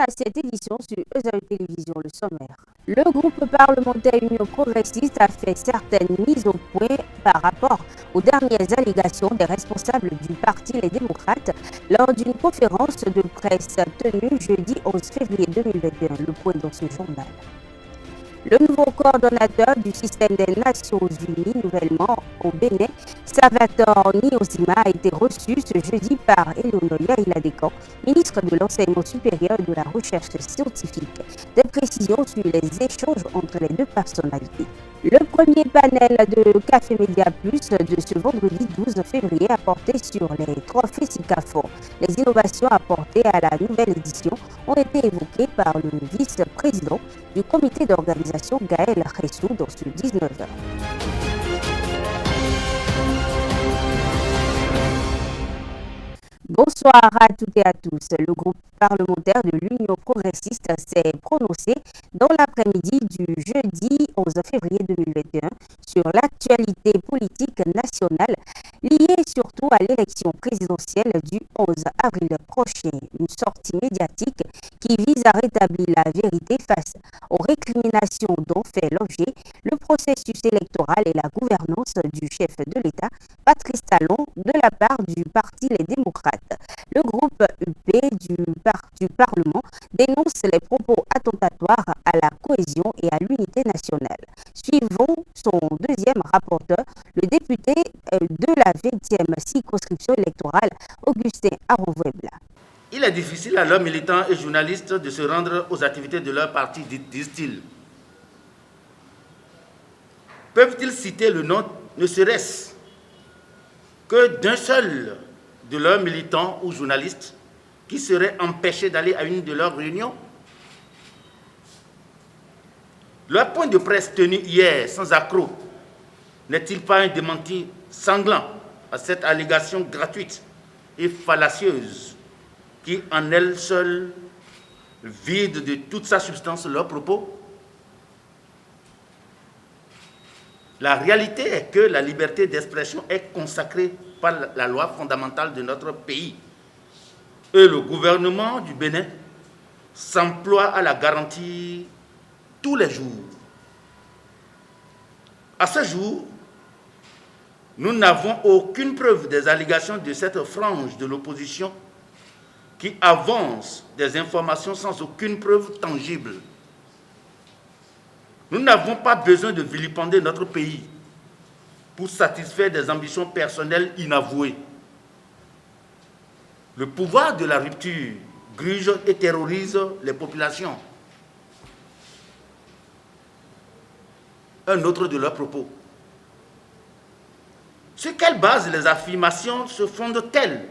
à cette édition sur Esaü Télévision, le sommaire. Le groupe parlementaire Union progressiste a fait certaines mises au point par rapport aux dernières allégations des responsables du parti Les Démocrates lors d'une conférence de presse tenue jeudi 11 février 2021. Le point dans ce journal. Le nouveau coordonnateur du système des Nations Unies, nouvellement au Bénin, Salvatore Nyozima, a été reçu ce jeudi par Eleonoria Iladekan, ministre de l'Enseignement supérieur et de la Recherche scientifique. Des précisions sur les échanges entre les deux personnalités. Le premier panel de Café Média Plus de ce vendredi 12 février a porté sur les trophées SICAFOR. Les innovations apportées à la nouvelle édition ont été évoquées par le vice-président du comité d'organisation Gaël Ressou dans ce 19h. Bonsoir à toutes et à tous. Le groupe parlementaire de l'Union progressiste s'est prononcé dans l'après-midi du jeudi 11 février 2021 sur l'actualité politique nationale liée surtout à l'élection présidentielle du 11 avril prochain. Une sortie médiatique qui vise à rétablir la vérité face aux récriminations dont fait l'objet le processus électoral et la gouvernance du chef de l'État, Patrice Talon, de la part du parti Les Démocrates. Le groupe UP du Parlement dénonce les propos attentatoires à la cohésion et à l'unité nationale. Suivons son deuxième rapporteur, le député de la 20e circonscription électorale, Augustin Aronvebla. Il est difficile à leurs militants et journalistes de se rendre aux activités de leur parti, disent-ils. Peuvent-ils citer le nom, ne serait-ce que d'un seul de leurs militants ou journalistes qui seraient empêchés d'aller à une de leurs réunions? Leur point de presse tenu hier sans accroc n'est-il pas un démenti sanglant à cette allégation gratuite et fallacieuse qui, en elle seule, vide de toute sa substance leurs propos? La réalité est que la liberté d'expression est consacrée par la loi fondamentale de notre pays. Et le gouvernement du Bénin s'emploie à la garantir tous les jours. À ce jour, nous n'avons aucune preuve des allégations de cette frange de l'opposition qui avance des informations sans aucune preuve tangible. Nous n'avons pas besoin de vilipender notre pays pour satisfaire des ambitions personnelles inavouées. Le pouvoir de la rupture gruge et terrorise les populations. Un autre de leurs propos. Sur quelle base les affirmations se fondent-elles?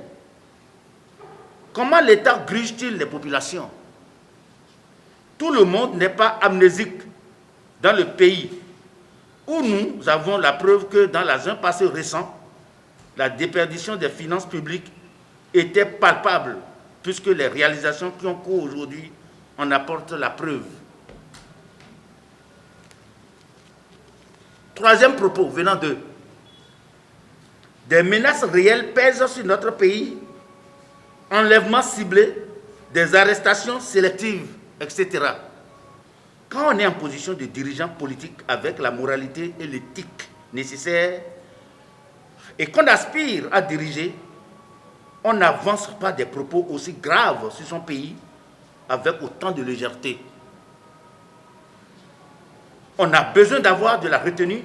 Comment l'État gruge-t-il les populations? Tout le monde n'est pas amnésique dans le pays où nous avons la preuve que dans un passé récent, la déperdition des finances publiques était palpable, puisque les réalisations qui ont cours aujourd'hui en apportent la preuve. Troisième propos venant d'eux. Des menaces réelles pèsent sur notre pays, enlèvements ciblés, des arrestations sélectives, etc. Quand on est en position de dirigeant politique avec la moralité et l'éthique nécessaires et qu'on aspire à diriger, on n'avance pas des propos aussi graves sur son pays avec autant de légèreté. On a besoin d'avoir de la retenue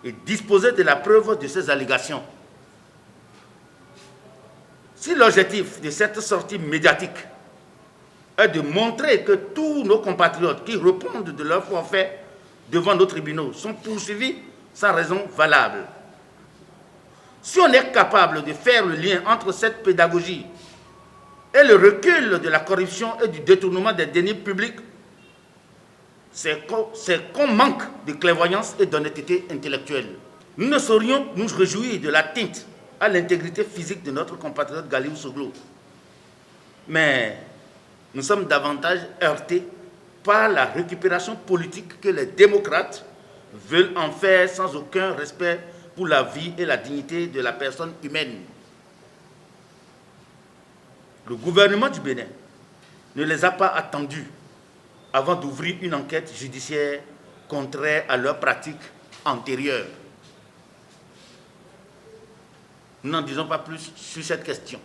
et disposer de la preuve de ces allégations. Si l'objectif de cette sortie médiatique est de montrer que tous nos compatriotes qui répondent de leur forfait devant nos tribunaux sont poursuivis sans raison valable, si on est capable de faire le lien entre cette pédagogie et le recul de la corruption et du détournement des deniers publics, c'est qu'on manque de clairvoyance et d'honnêteté intellectuelle. Nous ne saurions nous réjouir de l'atteinte à l'intégrité physique de notre compatriote Galiou Soglo. Mais nous sommes davantage heurtés par la récupération politique que les démocrates veulent en faire sans aucun respect pour la vie et la dignité de la personne humaine. Le gouvernement du Bénin ne les a pas attendus avant d'ouvrir une enquête judiciaire contraire à leurs pratiques antérieures. Nous n'en disons pas plus sur cette question.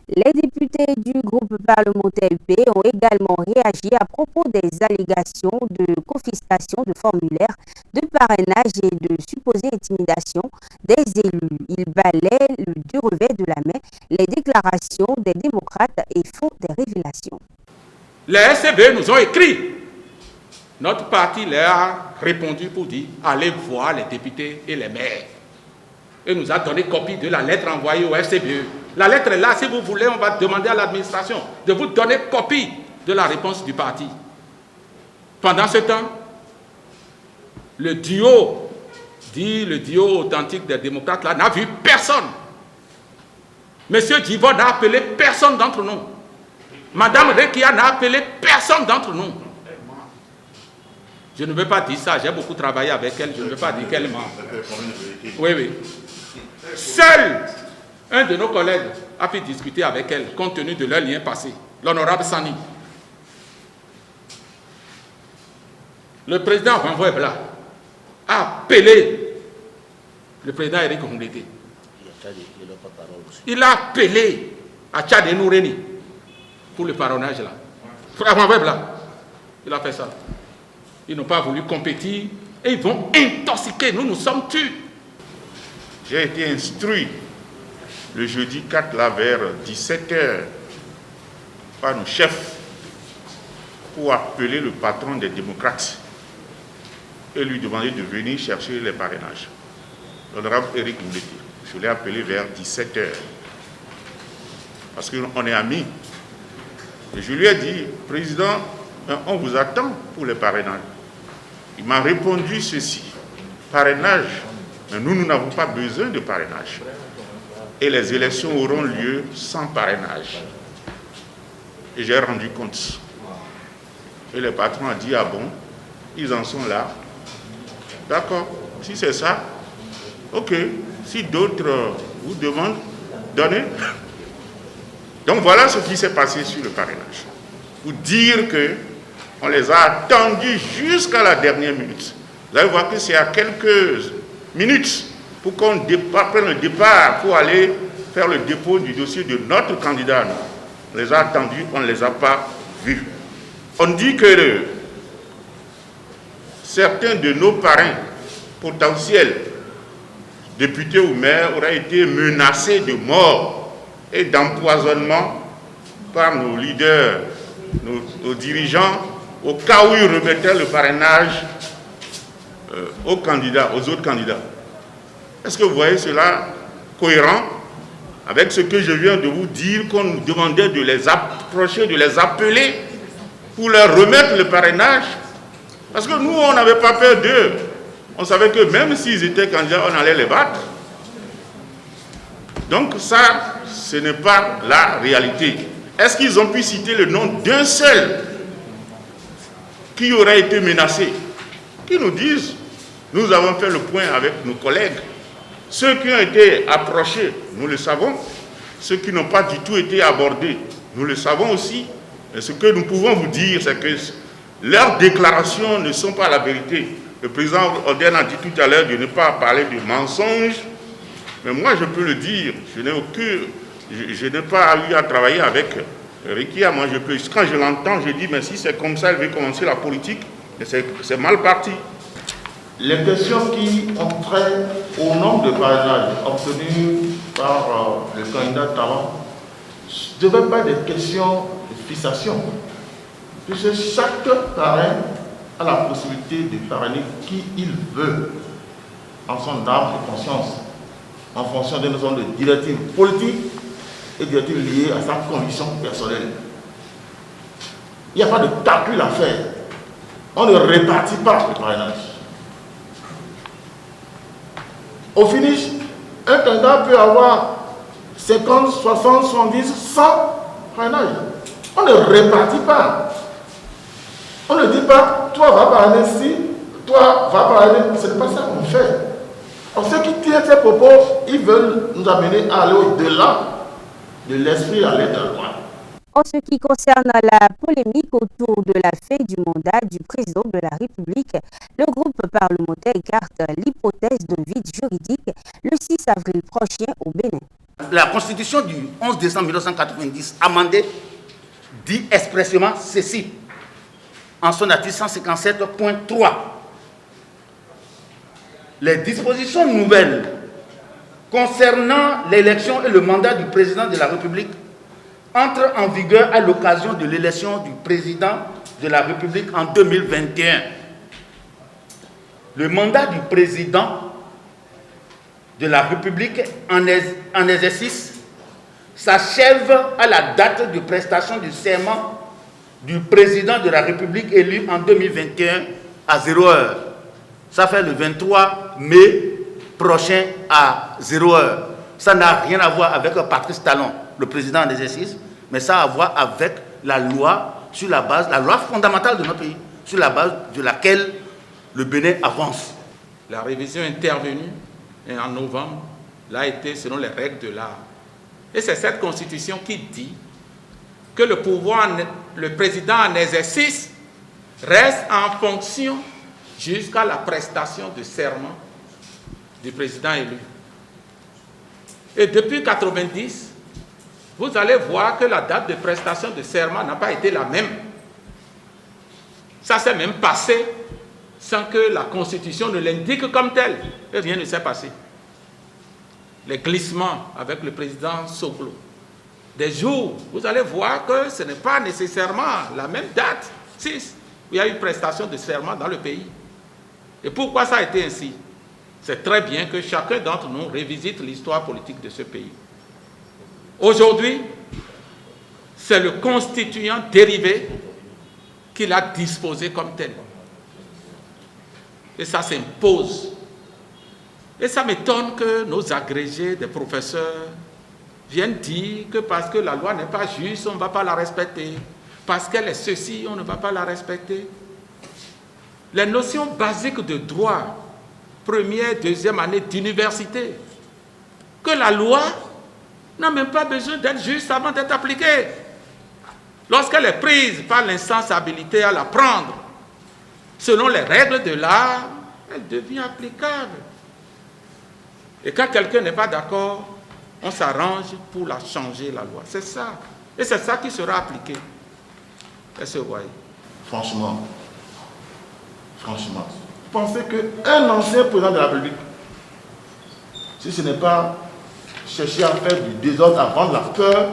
Les députés du groupe parlementaire UP ont également réagi à propos des allégations de confiscation de formulaires de parrainage et de supposée intimidation des élus. Ils balaient du revers de la main les déclarations des démocrates et font des révélations. Les SCB nous ont écrit. Notre parti leur a répondu pour dire allez voir les députés et les maires. Et nous a donné copie de la lettre envoyée au FCBE. La lettre est là, si vous voulez, on va demander à l'administration de vous donner copie de la réponse du parti. Pendant ce temps, le duo authentique des démocrates là n'a vu personne. Monsieur Djibo n'a appelé personne d'entre nous. Madame Rekia n'a appelé personne d'entre nous. Je ne veux pas dire ça, j'ai beaucoup travaillé avec elle, je ne veux pas dire qu'elle ment. Oui. Seul un de nos collègues a pu discuter avec elle, compte tenu de leur lien passé, l'honorable Sani. Le président Renvoy Bla a appelé le président Eric Honglété. Il a appelé à Tchad et Noureni pour le parrainage là. Renvoy Bla, il a fait ça. Ils n'ont pas voulu compétir et ils vont intoxiquer. Nous sommes tués. J'ai été instruit le jeudi 4 là, vers 17h par nos chefs pour appeler le patron des démocrates et lui demander de venir chercher les parrainages. L'honorable Eric Honglété. Je l'ai appelé vers 17h parce qu'on est amis. Et je lui ai dit, président, on vous attend pour les parrainages. Il m'a répondu ceci, parrainage, mais nous n'avons pas besoin de parrainage. Et les élections auront lieu sans parrainage. Et j'ai rendu compte. Et le patron a dit, ah bon, ils en sont là. D'accord, si c'est ça, ok. Si d'autres vous demandent, donnez. Donc voilà ce qui s'est passé sur le parrainage. Pour dire qu'on les a attendus jusqu'à la dernière minute. Vous allez voir que c'est à quelques minutes pour qu'on prenne le départ pour aller faire le dépôt du dossier de notre candidat. On les a attendus, on ne les a pas vus. On dit que certains de nos parrains potentiels, députés ou maires, auraient été menacés de mort et d'empoisonnement par nos leaders, nos dirigeants, au cas où ils remettaient le parrainage aux candidats, aux autres candidats. Est-ce que vous voyez cela cohérent avec ce que je viens de vous dire, qu'on nous demandait de les approcher, de les appeler pour leur remettre le parrainage? Parce que nous, on n'avait pas peur d'eux. On savait que même s'ils étaient candidats, on allait les battre. Donc ça, ce n'est pas la réalité. Est-ce qu'ils ont pu citer le nom d'un seul qui aurait été menacé? Qui nous disent, nous avons fait le point avec nos collègues. Ceux qui ont été approchés, nous le savons. Ceux qui n'ont pas du tout été abordés, nous le savons aussi. Et ce que nous pouvons vous dire, c'est que leurs déclarations ne sont pas la vérité. Le président Oden a dit tout à l'heure de ne pas parler de mensonges. Mais moi, je peux le dire. Je n'ai pas eu à travailler avec Rekia. Moi, quand je l'entends, je dis, mais si c'est comme ça, elle veut commencer la politique, c'est mal parti. Les questions qui ont trait au nombre de parrainages obtenus par le candidat Taban ne devaient pas être des questions de fixation, puisque chaque parrain a la possibilité de parrainer qui il veut, en son âme et conscience, en fonction de nos de directives politiques et directives liées à sa conviction personnelle. Il n'y a pas de calcul à faire. On ne répartit pas le parrainage. Au finish, un candidat peut avoir 50, 60, 70, 100 parrainages. On ne répartit pas. On ne dit pas, toi va parrainer ici, toi va parrainer. Ce n'est pas ça qu'on fait. Alors ceux qui tiennent ces propos, ils veulent nous amener à aller au-delà de l'esprit à l'aide de la loi. En ce qui concerne la polémique autour de la fin du mandat du président de la République, le groupe parlementaire écarte l'hypothèse d'un vide juridique le 6 avril prochain au Bénin. La Constitution du 11 décembre 1990, amendée, dit expressément ceci, en son article 157.3. Les dispositions nouvelles concernant l'élection et le mandat du président de la République entrent en vigueur à l'occasion de l'élection du président de la République en 2021. Le mandat du président de la République en exercice s'achève à la date de prestation du serment du président de la République élu en 2021 à 0 heure. Ça fait le 23 mai prochain à 0 heure. Ça n'a rien à voir avec Patrice Talon, le président en exercice, mais ça a à voir avec la loi sur la base, la loi fondamentale de notre pays, sur la base de laquelle le Bénin avance. La révision intervenue en novembre l'a été selon les règles de l'art. Et c'est cette constitution qui dit que le pouvoir, le président en exercice, reste en fonction jusqu'à la prestation de serment du président élu. Et depuis 1990, vous allez voir que la date de prestation de serment n'a pas été la même. Ça s'est même passé sans que la Constitution ne l'indique comme tel. Et rien ne s'est passé. Les glissements avec le président Soglo. Des jours, vous allez voir que ce n'est pas nécessairement la même date, 6, où il y a eu prestation de serment dans le pays. Et pourquoi ça a été ainsi? C'est très bien que chacun d'entre nous revisite l'histoire politique de ce pays. Aujourd'hui, c'est le constituant dérivé qui l'a disposé comme tel. Et ça s'impose. Et ça m'étonne que nos agrégés, des professeurs, viennent dire que parce que la loi n'est pas juste, on ne va pas la respecter. Parce qu'elle est ceci, on ne va pas la respecter. Les notions basiques de droit, première, deuxième année d'université, que la loi n'a même pas besoin d'être juste avant d'être appliquée. Lorsqu'elle est prise par l'instance habilitée à la prendre, selon les règles de l'art, elle devient applicable. Et quand quelqu'un n'est pas d'accord, on s'arrange pour la changer, la loi. C'est ça. Et c'est ça qui sera appliqué. Est-ce que vous voyez? Franchement, pensez qu'un ancien président de la République, si ce n'est pas chercher à faire du désordre, à vendre la peur,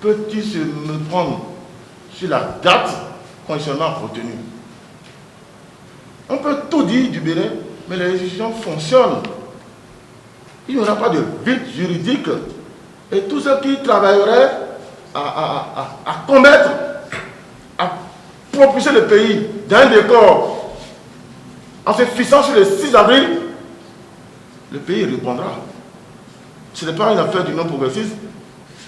peut-il se prendre sur la date constitutionnellement retenue? On peut tout dire du Bénin, mais les institutions fonctionnent. Il n'y aura pas de vide juridique. Et tous ceux qui travailleraient à commettre, à propulser le pays dans un décor, en se fixant sur le 6 avril, le pays répondra. Ce n'est pas une affaire du non-progressisme,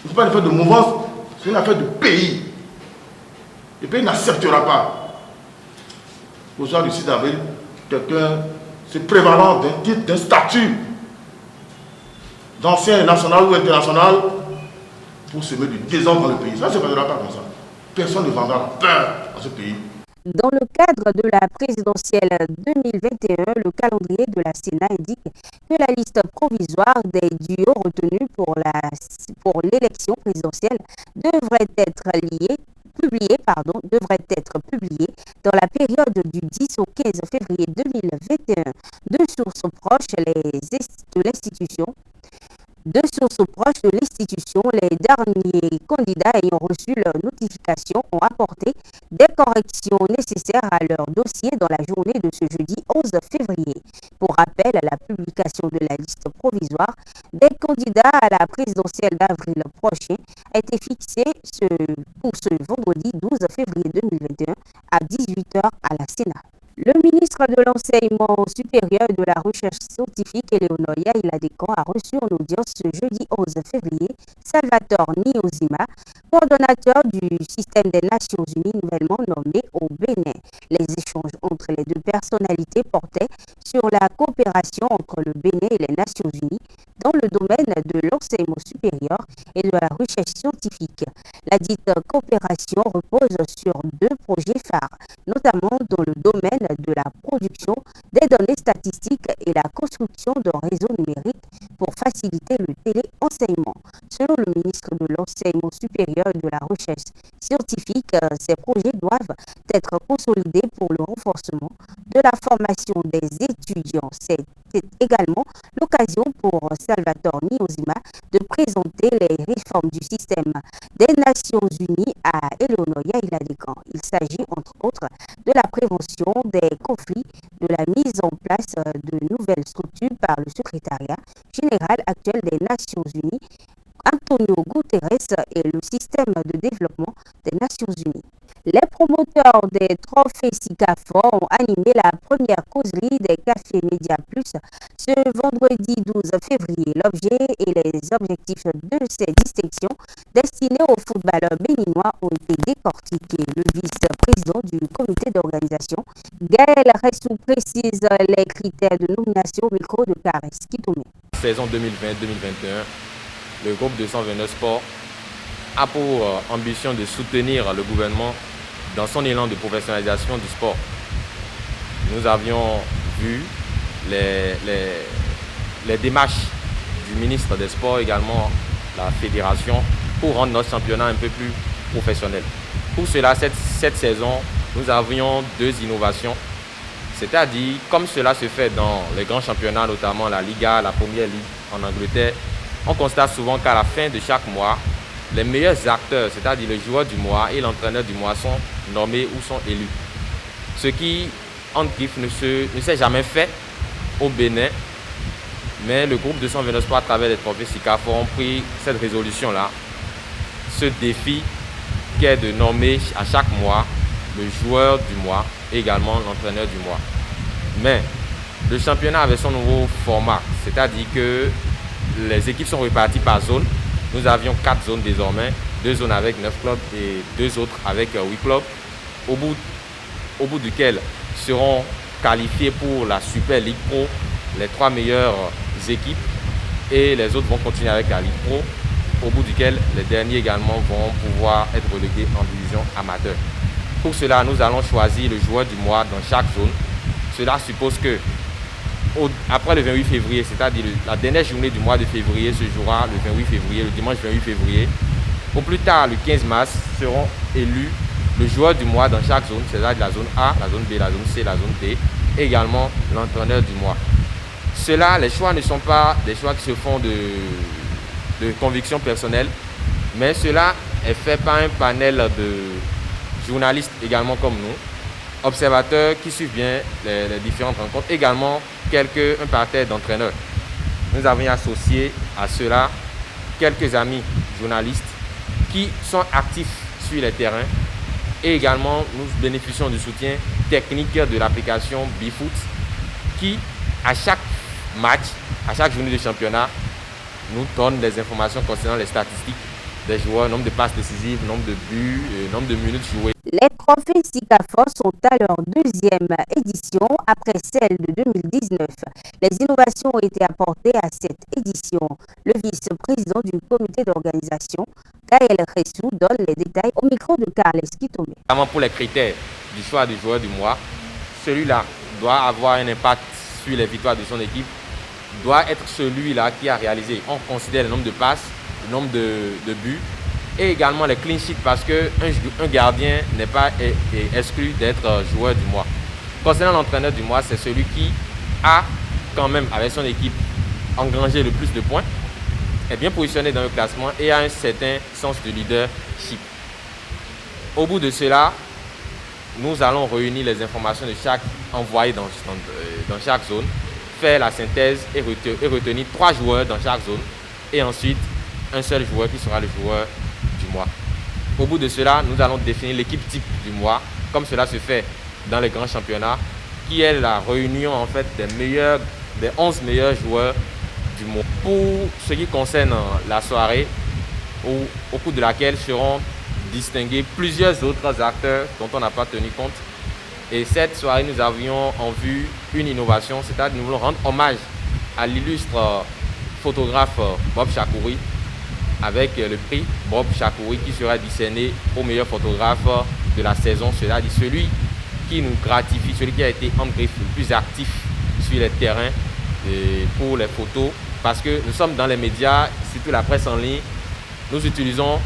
ce n'est pas une affaire de mouvance, c'est une affaire de pays. Le pays n'acceptera pas. Au soir du 6 avril, quelqu'un se prévalant d'un titre, d'un statut d'ancien national ou international pour semer du désordre dans le pays. Ça ne se passera pas comme ça. Personne ne vendra la peur à ce pays. Dans le cadre de la présidentielle 2021, le calendrier de la Sénat indique que la liste provisoire des duos retenus pour l'élection présidentielle devrait être publiée dans la période du 10 au 15 février 2021. De sources proches de l'institution, les derniers candidats ayant reçu leur notification ont apporté des corrections nécessaires à leur dossier dans la journée de ce jeudi 11 février. Pour rappel, la publication de la liste provisoire des candidats à la présidentielle d'avril prochain a été fixée pour ce vendredi 12 février 2021 à 18h à la Sénat. Le ministre de l'Enseignement supérieur et de la Recherche scientifique, Eleonore Iladekon, a reçu en audience ce jeudi 11 février Salvatore Niozima, coordonnateur du système des Nations Unies nouvellement nommé au Bénin. Les échanges entre les deux personnalités portaient sur la coopération entre le Bénin et les Nations Unies dans le domaine de l'enseignement supérieur et de la recherche scientifique. La dite coopération repose sur deux projets phares, notamment dans le domaine de la production des données statistiques et la construction d'un réseau numérique pour faciliter le téléenseignement. Selon le ministre de l'Enseignement supérieur et de la recherche scientifique, ces projets doivent être consolidés pour le renforcement de la formation des étudiants. C'est également l'occasion pour Salvatore Niozima de présenter les réformes du système des Nations Unies à Eleonore Yaïla-Descamps. Il s'agit entre autres de la prévention des conflits, de la mise en place de nouvelles structures par le secrétariat général actuel des Nations Unies, Antonio Guterres, et le système de développement des Nations Unies. Les promoteurs des trophées SICAFOR ont animé la première causerie des Cafés Média Plus ce vendredi 12 février. L'objet et les objectifs de ces distinctions destinées aux footballeurs béninois ont été décortiqués. Le vice-président du comité d'organisation, Gaël Ressou, précise les critères de nomination au micro de Kares Kitome. Saison 2020-2021, le groupe 229 Sport a pour ambition de soutenir le gouvernement dans son élan de professionnalisation du sport. Nous avions vu les démarches du ministre des Sports, également la fédération, pour rendre notre championnat un peu plus professionnel. Pour cela, cette saison, nous avions deux innovations, c'est-à-dire, comme cela se fait dans les grands championnats, notamment la Liga, la Première Ligue en Angleterre, on constate souvent qu'à la fin de chaque mois, les meilleurs acteurs, c'est-à-dire le joueur du mois et l'entraîneur du mois, sont nommés ou sont élus. Ce qui, en griffe, ne s'est jamais fait au Bénin, mais le groupe 229 Sport, à travers les trophées SICAFOR, ont pris cette résolution-là, ce défi qui est de nommer à chaque mois le joueur du mois et également l'entraîneur du mois. Mais le championnat avait son nouveau format, c'est-à-dire que les équipes sont reparties par zone. Nous avions 4 zones désormais, 2 zones avec 9 clubs et 2 autres avec 8 clubs, au bout duquel seront qualifiés pour la Super Ligue Pro les 3 meilleures équipes et les autres vont continuer avec la Ligue Pro, au bout duquel les derniers également vont pouvoir être relégués en division amateur. Pour cela, nous allons choisir le joueur du mois dans chaque zone. Cela suppose que après le 28 février, c'est-à-dire la dernière journée du mois de février, se jouera le 28 février, le dimanche 28 février. Au plus tard, le 15 mars, seront élus le joueur du mois dans chaque zone, c'est-à-dire la zone A, la zone B, la zone C, la zone D, et également l'entraîneur du mois. Cela, les choix ne sont pas des choix qui se font de conviction personnelle, mais cela est fait par un panel de journalistes également comme nous, observateurs qui suivent bien les différentes rencontres, également un parterre d'entraîneurs. Nous avons associé à cela quelques amis journalistes qui sont actifs sur les terrains et également nous bénéficions du soutien technique de l'application BeFoot qui, à chaque match, à chaque journée de championnat, nous donne des informations concernant les statistiques des joueurs, nombre de passes décisives, nombre de buts, nombre de minutes jouées. Les trophées SICAFOR sont à leur deuxième édition après celle de 2019. Les innovations ont été apportées à cette édition. Le vice-président du comité d'organisation, Gaël Ressou, donne les détails au micro de Carles Kitome. Pour les critères du choix du joueur du mois, celui-là doit avoir un impact sur les victoires de son équipe, doit être celui-là qui a réalisé. On considère le nombre de passes, le nombre de buts et également les clean sheets parce qu'un gardien n'est pas exclu d'être joueur du mois. Concernant l'entraîneur du mois, c'est celui qui a quand même avec son équipe engrangé le plus de points, est bien positionné dans le classement et a un certain sens de leadership. Au bout de cela, nous allons réunir les informations de chaque envoyé dans chaque zone, faire la synthèse et retenir 3 joueurs dans chaque zone et ensuite un seul joueur qui sera le joueur du mois. Au bout de cela, nous allons définir l'équipe type du mois, comme cela se fait dans les grands championnats, qui est la réunion en fait des 11 meilleurs joueurs du mois. Pour ce qui concerne la soirée, au cours de laquelle seront distingués plusieurs autres acteurs dont on n'a pas tenu compte. Et cette soirée, nous avions en vue une innovation, c'est-à-dire nous voulons rendre hommage à l'illustre photographe Bob Chakouri, avec le prix Bob Chakouri qui sera décerné au meilleur photographe de la saison, c'est-à-dire celui qui nous gratifie, celui qui a été en griffe le plus actif sur les terrains pour les photos, parce que nous sommes dans les médias, surtout la presse en ligne, nous utilisons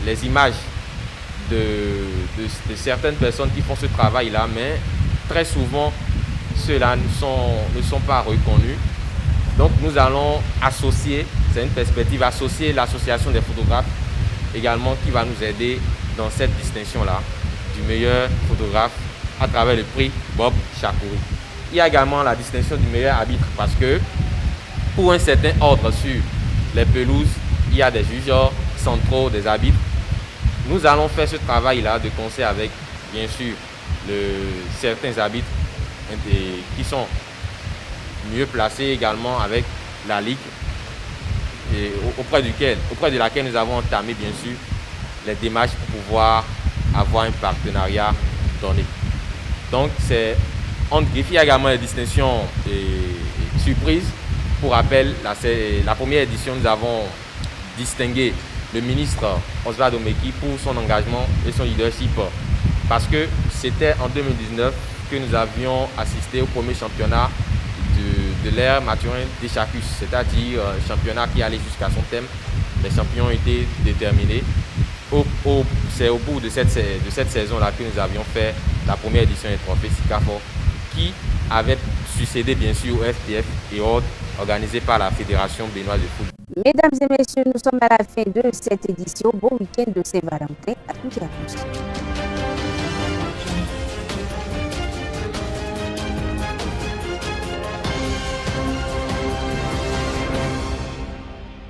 les images de certaines personnes qui font ce travail-là, mais très souvent, ceux-là ne sont pas reconnus. Donc nous allons associer, c'est une perspective, associer l'association des photographes également qui va nous aider dans cette distinction-là du meilleur photographe à travers le prix Bob Chakouri. Il y a également la distinction du meilleur arbitre parce que pour un certain ordre sur les pelouses, il y a des juges centraux, des arbitres. Nous allons faire ce travail-là de concert avec, bien sûr, certains arbitres qui sont mieux placés également avec la Ligue, et auprès de laquelle nous avons entamé, bien sûr, les démarches pour pouvoir avoir un partenariat donné. Donc, c'est entre griffes. Il y a également les distinctions surprises. Pour rappel, la première édition, nous avons distingué le ministre Oswald Omeki pour son engagement et son leadership, parce que c'était en 2019 que nous avions assisté au premier championnat de l'ère Mathurin Deschacus, c'est-à-dire championnat qui allait jusqu'à son thème. Les champions ont été déterminés. C'est au bout de cette saison-là que nous avions fait la première édition des trophées SICAFOR, qui avait succédé bien sûr au FTF et autres, organisé par la Fédération béninoise de football. Mesdames et messieurs, nous sommes à la fin de cette édition. Bon week-end de Saint-Valentin à toutes et à tous.